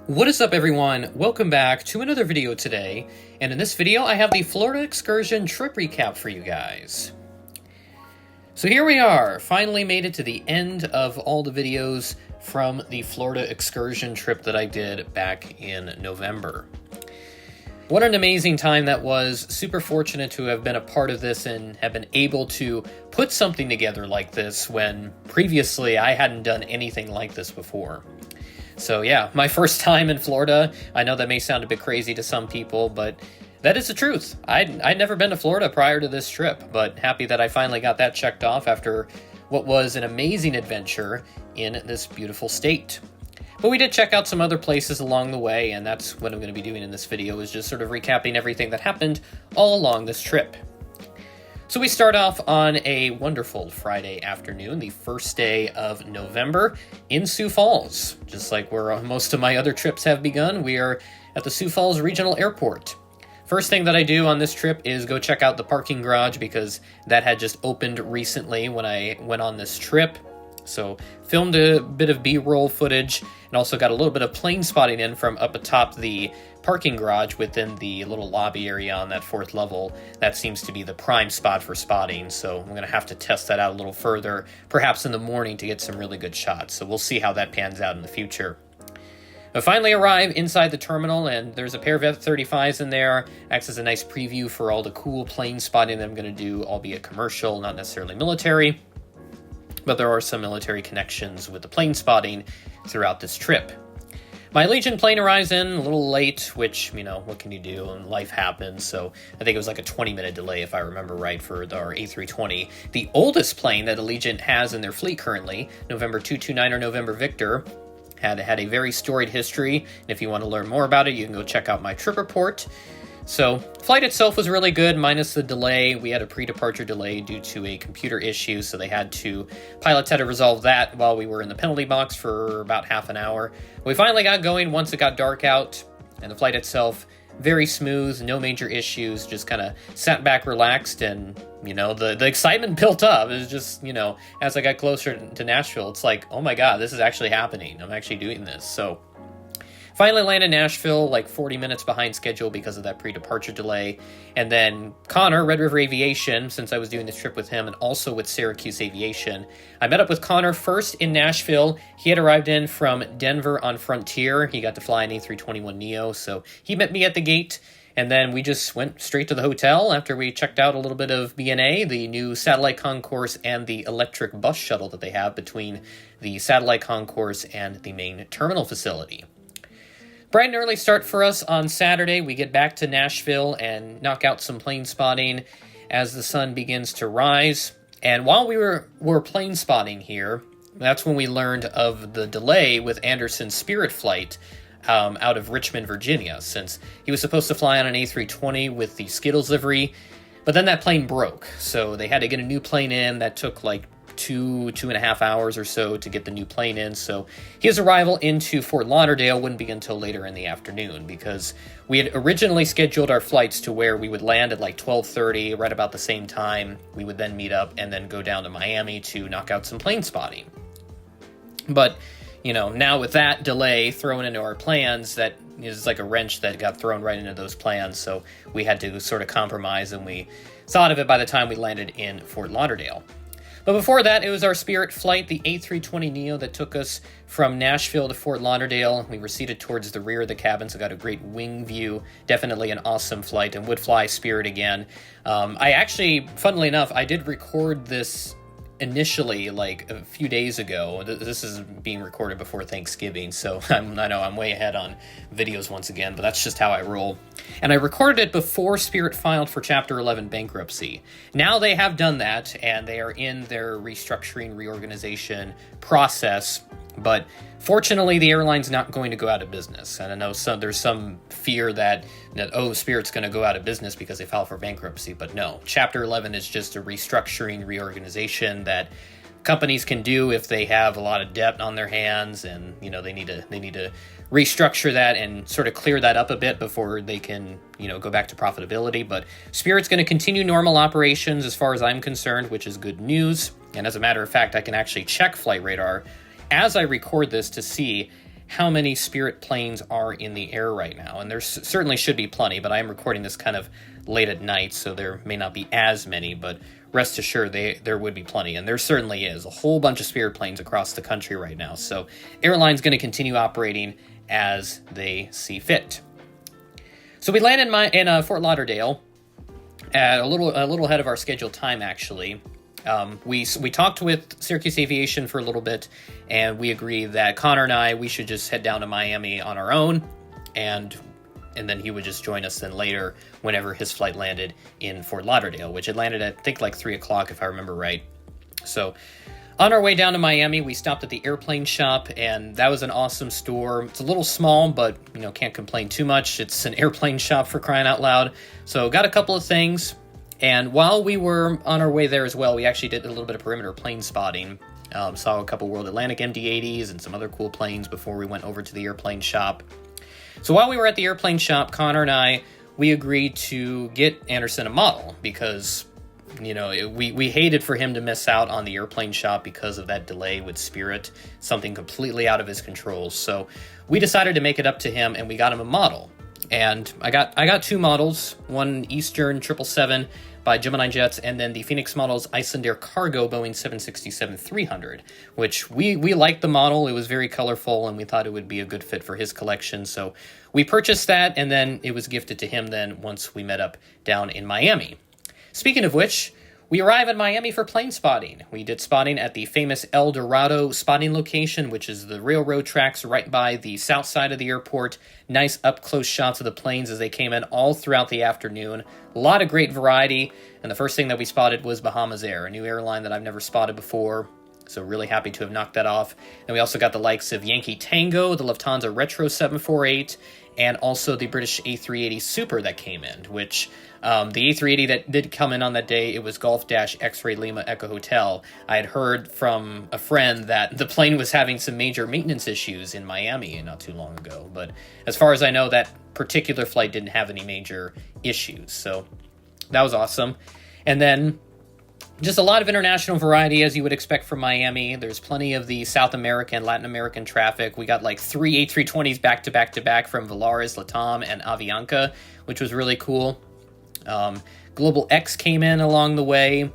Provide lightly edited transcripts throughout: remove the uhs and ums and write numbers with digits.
What is up, everyone? Welcome back to another video today, and in this video I have the Florida Excursion trip recap for you guys. So here we are, finally made it to the end of all the videos from the Florida Excursion trip that I did back in November. What an amazing time that was. Super fortunate to have been a part of this and have been able to put something together like this when previously I hadn't done anything like this before. So yeah, my first time in Florida. I know that may sound a bit crazy to some people, but that is the truth. I'd never been to Florida prior to this trip, but happy that I finally got that checked off after what was an amazing adventure in this beautiful state. But we did check out some other places along the way, and that's what I'm going to be doing in this video, is just sort of recapping everything that happened all along this trip. So we start off on a wonderful Friday afternoon, the first day of November, in Sioux Falls. Just like where most of my other trips have begun, we are at the Sioux Falls Regional Airport. First thing that I do on this trip is go check out the parking garage because that had just opened recently when I went on this trip. So filmed a bit of B-roll footage and also got a little bit of plane spotting in from up atop the parking garage within the little lobby area on that fourth level. That seems to be the prime spot for spotting, so I'm going to have to test that out a little further, perhaps in the morning, to get some really good shots. So we'll see how that pans out in the future. I finally arrive inside the terminal, and there's a pair of F-35s in there. Acts as a nice preview for all the cool plane spotting that I'm going to do, albeit commercial, not necessarily military. But there are some military connections with the plane spotting throughout this trip. My Allegiant plane arrives in a little late, which, you know, what can you do? And life happens, so I think it was like a 20-minute delay, if I remember right, for our A320. The oldest plane that Allegiant has in their fleet currently, November 229 or November Victor, had a very storied history. And if you want to learn more about it, you can go check out my trip report. So, flight itself was really good, minus the delay. We had a pre-departure delay due to a computer issue, so pilots had to resolve that while we were in the penalty box for about half an hour. We finally got going once it got dark out, and the flight itself, very smooth, no major issues, just kind of sat back, relaxed, and, you know, the excitement built up. It was just, you know, as I got closer to Nashville, it's like, oh my god, this is actually happening. I'm actually doing this, so... Finally landed in Nashville, like 40 minutes behind schedule because of that pre-departure delay. And then Connor, Red River Aviation, since I was doing this trip with him and also with Syracuse Aviation, I met up with Connor first in Nashville. He had arrived in from Denver on Frontier. He got to fly an A321neo, so he met me at the gate. And then we just went straight to the hotel after we checked out a little bit of B&A, the new satellite concourse and the electric bus shuttle that they have between the satellite concourse and the main terminal facility. Bright and early start for us on Saturday. We get back to Nashville and knock out some plane spotting as the sun begins to rise. And while we were plane spotting here, that's when we learned of the delay with Anderson's Spirit flight out of Richmond, Virginia, since he was supposed to fly on an A320 with the Skittles livery, but then that plane broke. So they had to get a new plane in. That took like two and a half hours or so to get the new plane in. So his arrival into Fort Lauderdale wouldn't be until later in the afternoon because we had originally scheduled our flights to where we would land at like 12:30, right about the same time. We would then meet up and then go down to Miami to knock out some plane spotting. But, you know, now with that delay thrown into our plans, that is like a wrench that got thrown right into those plans. So we had to sort of compromise, and we thought of it by the time we landed in Fort Lauderdale. But before that, it was our Spirit flight, the A320neo, that took us from Nashville to Fort Lauderdale. We were seated towards the rear of the cabin, so got a great wing view. Definitely an awesome flight, and would fly Spirit again. I actually, funnily enough, I did record this initially like a few days ago. This is being recorded before Thanksgiving, so I know I'm way ahead on videos once again, but that's just how I roll. And I recorded it before Spirit filed for Chapter 11 bankruptcy. Now they have done that, and they are in their restructuring, reorganization process. But fortunately, the airline's not going to go out of business. And I know there's some fear that Spirit's going to go out of business because they filed for bankruptcy. But no, Chapter 11 is just a restructuring, reorganization that companies can do if they have a lot of debt on their hands, and you know they need to restructure that and sort of clear that up a bit before they can, you know, go back to profitability. But Spirit's going to continue normal operations as far as I'm concerned, which is good news. And as a matter of fact, I can actually check Flight Radar as I record this to see how many Spirit planes are in the air right now. And there certainly should be plenty, but I am recording this kind of late at night, so there may not be as many, but rest assured there would be plenty. And there certainly is a whole bunch of Spirit planes across the country right now. So airline's going to continue operating as they see fit. So we landed in Fort Lauderdale at a little ahead of our scheduled time, actually. We talked with Syracuse Aviation for a little bit, and we agreed that Connor and I, we should just head down to Miami on our own, and then he would just join us then later whenever his flight landed in Fort Lauderdale, which had landed at, I think, like 3 o'clock, if I remember right. So on our way down to Miami, we stopped at the airplane shop, and that was an awesome store. It's a little small, but, can't complain too much. It's an airplane shop, for crying out loud. So got a couple of things. And while we were on our way there as well, we actually did a little bit of perimeter plane spotting. Saw a couple World Atlantic MD-80s and some other cool planes before we went over to the airplane shop. So while we were at the airplane shop, Connor and I, we agreed to get Anderson a model because, we hated for him to miss out on the airplane shop because of that delay with Spirit, something completely out of his control. So we decided to make it up to him, and we got him a model. And I got 2 models, one Eastern 777 by Gemini Jets, and then the Phoenix models Icelandair Cargo Boeing 767-300, which we liked the model. It was very colorful, and we thought it would be a good fit for his collection. So we purchased that, and then it was gifted to him then once we met up down in Miami. Speaking of which, we arrive in Miami for plane spotting. We did spotting at the famous El Dorado spotting location, which is the railroad tracks right by the south side of the airport. Nice up-close shots of the planes as they came in all throughout the afternoon. A lot of great variety, and the first thing that we spotted was Bahamas Air, a new airline that I've never spotted before. So really happy to have knocked that off. And we also got the likes of Yankee Tango, the Lufthansa Retro 748, and also the British A380 Super that came in, which the A380 that did come in on that day, it was Golf-X-Ray Lima Echo Hotel. I had heard from a friend that the plane was having some major maintenance issues in Miami not too long ago. But as far as I know, that particular flight didn't have any major issues. So that was awesome. And then just a lot of international variety, as you would expect from Miami. There's plenty of the South American, Latin American traffic. We got like 3 A320s back to back to back from Volaris, Latam, and Avianca, which was really cool. Global X came in along the way,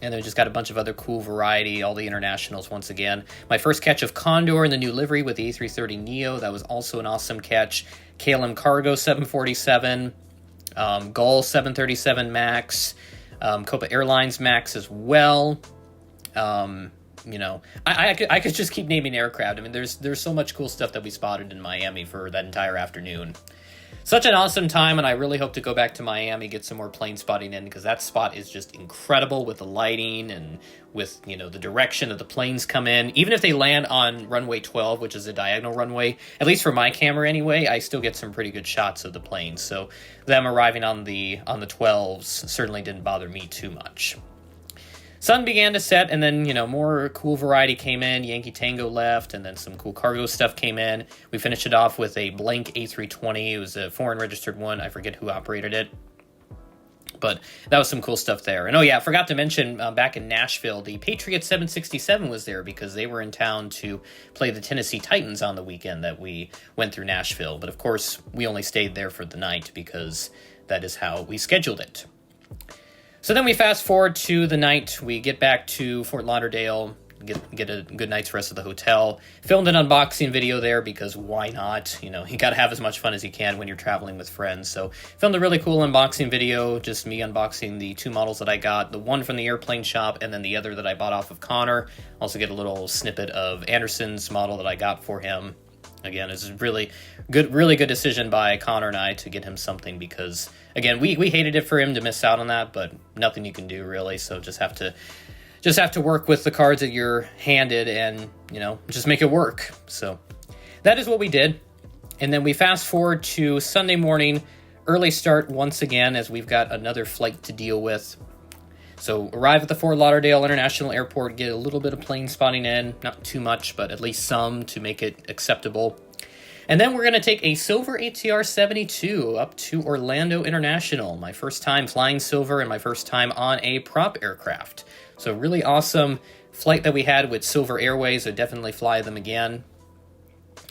and then just got a bunch of other cool variety, all the internationals once again. My first catch of Condor in the new livery with the A330neo, that was also an awesome catch. KLM Cargo 747, Gull 737 MAX, Copa Airlines MAX as well. I could just keep naming aircraft. I mean, there's so much cool stuff that we spotted in Miami for that entire afternoon. Such an awesome time, and I really hope to go back to Miami, get some more plane spotting in, because that spot is just incredible with the lighting and with, the direction that the planes come in. Even if they land on runway 12, which is a diagonal runway, at least for my camera anyway, I still get some pretty good shots of the planes. So them arriving on the 12s certainly didn't bother me too much. Sun began to set, and then, more cool variety came in. Yankee Tango left, and then some cool cargo stuff came in. We finished it off with a blank A320. It was a foreign registered one. I forget who operated it. But that was some cool stuff there. And I forgot to mention, back in Nashville, the Patriot 767 was there because they were in town to play the Tennessee Titans on the weekend that we went through Nashville. But of course, we only stayed there for the night because that is how we scheduled it. So then we fast forward to the night. We get back to Fort Lauderdale, get a good night's rest at the hotel. Filmed an unboxing video there because why not? You got to have as much fun as you can when you're traveling with friends. So filmed a really cool unboxing video, just me unboxing the 2 models that I got, the one from the airplane shop and then the other that I bought off of Connor. Also get a little snippet of Anderson's model that I got for him. Again, it's a really good decision by Connor and I to get him something because, again, we hated it for him to miss out on that, but nothing you can do really. So just have to work with the cards that you're handed and, just make it work. So that is what we did. And then we fast forward to Sunday morning, early start once again as we've got another flight to deal with. So arrive at the Fort Lauderdale International Airport, get a little bit of plane spotting in, not too much, but at least some to make it acceptable. And then we're going to take a Silver ATR 72 up to Orlando International. My first time flying Silver and my first time on a prop aircraft. So really awesome flight that we had with Silver Airways. So definitely fly them again.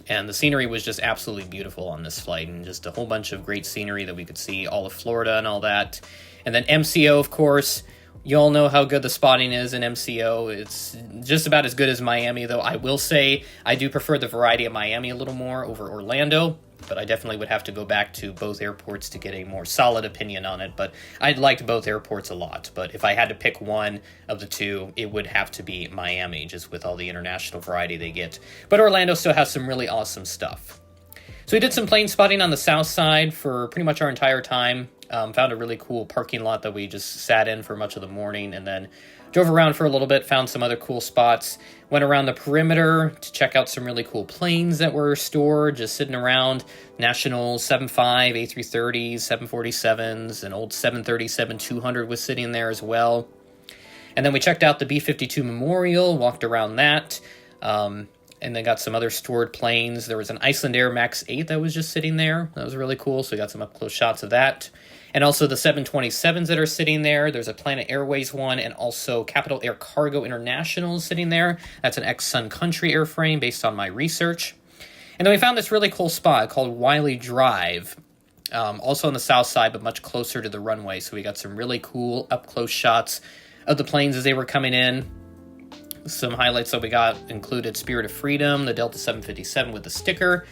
And the scenery was just absolutely beautiful on this flight, and just a whole bunch of great scenery that we could see, all of Florida and all that. And then MCO, of course. You all know how good the spotting is in MCO. It's just about as good as Miami, though I will say I do prefer the variety of Miami a little more over Orlando, but I definitely would have to go back to both airports to get a more solid opinion on it. But I liked both airports a lot. But if I had to pick one of the two, it would have to be Miami, just with all the international variety they get. But Orlando still has some really awesome stuff. So we did some plane spotting on the south side for pretty much our entire time. Found a really cool parking lot that we just sat in for much of the morning, and then drove around for a little bit, found some other cool spots, went around the perimeter to check out some really cool planes that were stored, just sitting around. National 75, A330s, 747s, an old 737-200 was sitting there as well. And then we checked out the B-52 Memorial, walked around that, and then got some other stored planes. There was an Iceland Air Max 8 that was just sitting there. That was really cool, so we got some up-close shots of that. And also the 727s that are sitting there. There's a Planet Airways one, and also Capital Air Cargo International sitting there. That's an ex-Sun Country airframe based on my research. And then we found this really cool spot called Wiley Drive, also on the south side, but much closer to the runway. So we got some really cool up-close shots of the planes as they were coming in. Some highlights that we got included Spirit of Freedom, the Delta 757 with the sticker.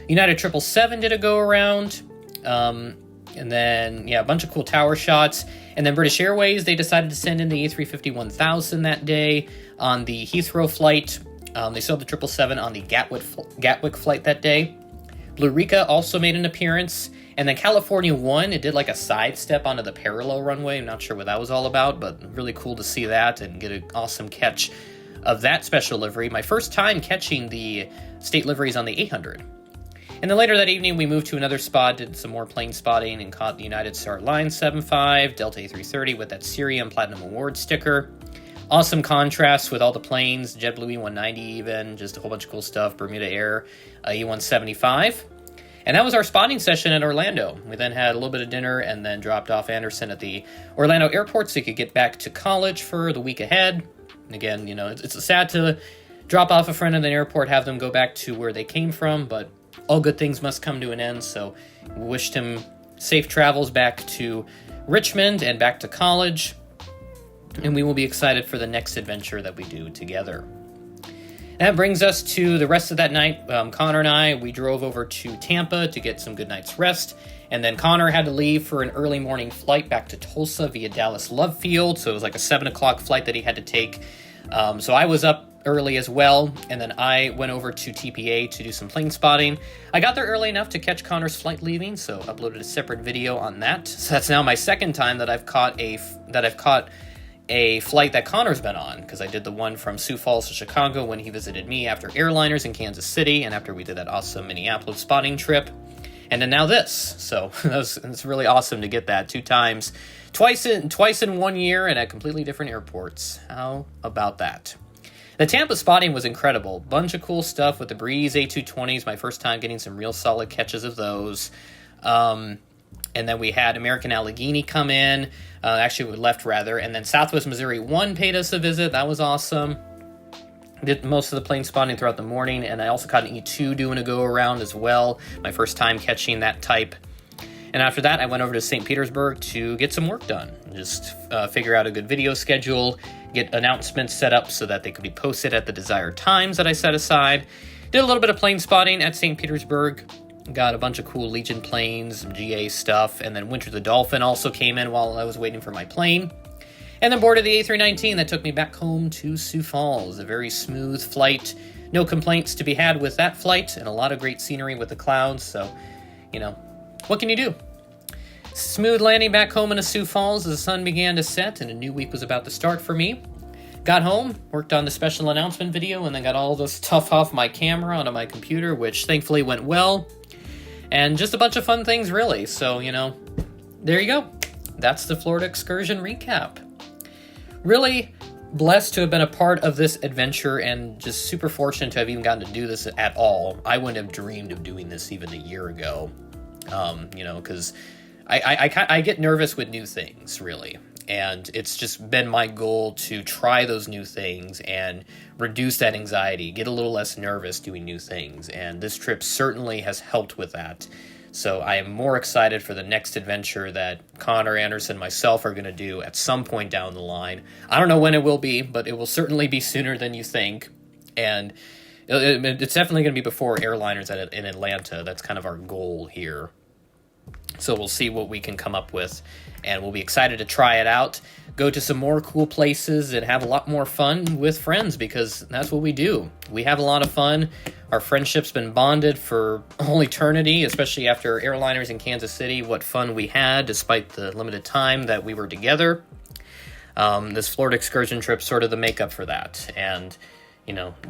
United 777 did a go-around. And then, a bunch of cool tower shots. And then British Airways, they decided to send in the A350-1000 that day on the Heathrow flight. They still had the 777 on the Gatwick flight that day. Blue Rika also made an appearance. And then California 1, it did like a sidestep onto the parallel runway. I'm not sure what that was all about, but really cool to see that and get an awesome catch of that special livery. My first time catching the state liveries on the 800. And then later that evening, we moved to another spot, did some more plane spotting, and caught the United Star Alliance 75, Delta A330 with that Cerium Platinum Award sticker. Awesome contrast with all the planes, JetBlue E190 even, just a whole bunch of cool stuff, Bermuda Air E175. And that was our spotting session at Orlando. We then had a little bit of dinner and then dropped off Anderson at the Orlando airport so he could get back to college for the week ahead. And again, it's sad to drop off a friend at the airport, have them go back to where they came from, but all good things must come to an end, so we wished him safe travels back to Richmond and back to college, and we will be excited for the next adventure that we do together. That brings us to the rest of that night. Connor and I, we drove over to Tampa to get some good night's rest, and then Connor had to leave for an early morning flight back to Tulsa via Dallas Love Field, so it was like a 7 o'clock flight that he had to take. So I was up early as well, and then I went over to TPA to do some plane spotting. I got there early enough to catch Connor's flight leaving, so uploaded a separate video on that. So that's now my second time that I've caught a flight that Connor's been on, because I did the one from Sioux Falls to Chicago when he visited me after Airliners in Kansas City, and after we did that awesome Minneapolis spotting trip, and then now this. So it's really awesome to get that 2 times, twice in 1 year, and at completely different airports. How about that? The Tampa spotting was incredible. Bunch of cool stuff with the Breeze A220s. My first time getting some real solid catches of those. And then we had American Allegheny come in. Actually, we left rather. And then Southwest Missouri 1 paid us a visit. That was awesome. Did most of the plane spotting throughout the morning. And I also caught an E2 doing a go-around as well. My first time catching that type. And after that, I went over to St. Petersburg to get some work done. Just figure out a good video schedule, get announcements set up so that they could be posted at the desired times that I set aside. Did a little bit of plane spotting at St. Petersburg. Got a bunch of cool Legion planes, some GA stuff, and then Winter the Dolphin also came in while I was waiting for my plane. And then boarded the A319 that took me back home to Sioux Falls. A very smooth flight. No complaints to be had with that flight, and a lot of great scenery with the clouds, so, what can you do? Smooth landing back home in Sioux Falls as the sun began to set and a new week was about to start for me. Got home, worked on the special announcement video, and then got all the stuff off my camera onto my computer, which thankfully went well. And just a bunch of fun things, really. So, there you go. That's the Florida Excursion recap. Really blessed to have been a part of this adventure and just super fortunate to have even gotten to do this at all. I wouldn't have dreamed of doing this even a year ago, because I get nervous with new things, really. And it's just been my goal to try those new things and reduce that anxiety, get a little less nervous doing new things. And this trip certainly has helped with that. So I am more excited for the next adventure that Connor, Anderson, and myself are going to do at some point down the line. I don't know when it will be, but it will certainly be sooner than you think. And it's definitely going to be before airliners in Atlanta. That's kind of our goal here. So we'll see what we can come up with, and we'll be excited to try it out, go to some more cool places, and have a lot more fun with friends, because that's what we do. We have a lot of fun. Our friendship's been bonded for all eternity, especially after airliners in Kansas City. What fun we had, despite the limited time that we were together. This Florida excursion trip sort of the makeup for that, and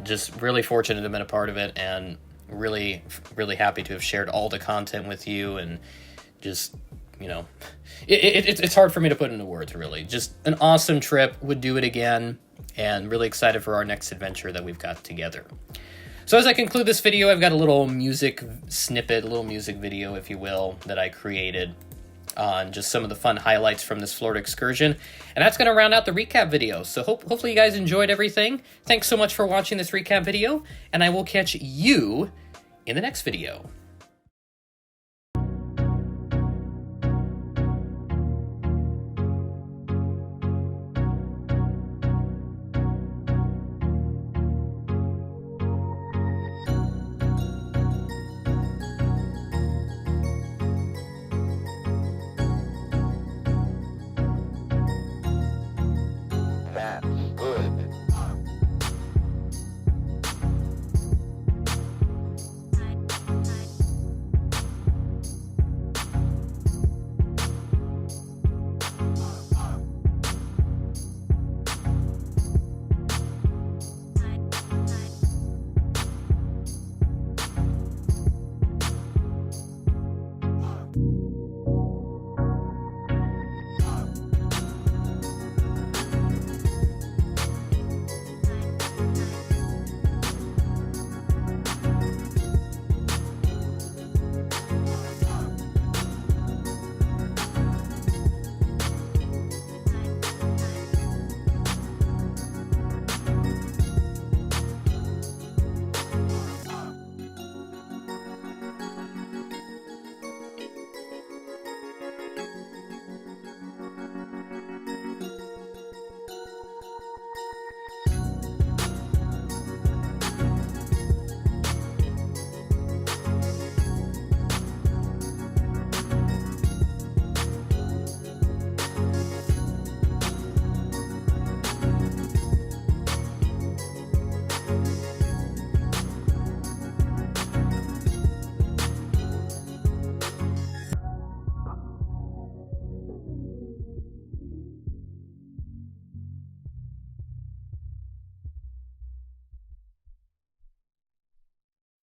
just really fortunate to have been a part of it, and really, really happy to have shared all the content with you, and just, it's hard for me to put into words, really. Just an awesome trip, would do it again, and really excited for our next adventure that we've got together. So as I conclude this video, I've got a little music snippet, a little music video, if you will, that I created on just some of the fun highlights from this Florida excursion. And that's going to round out the recap video. So hopefully you guys enjoyed everything. Thanks so much for watching this recap video, and I will catch you in the next video.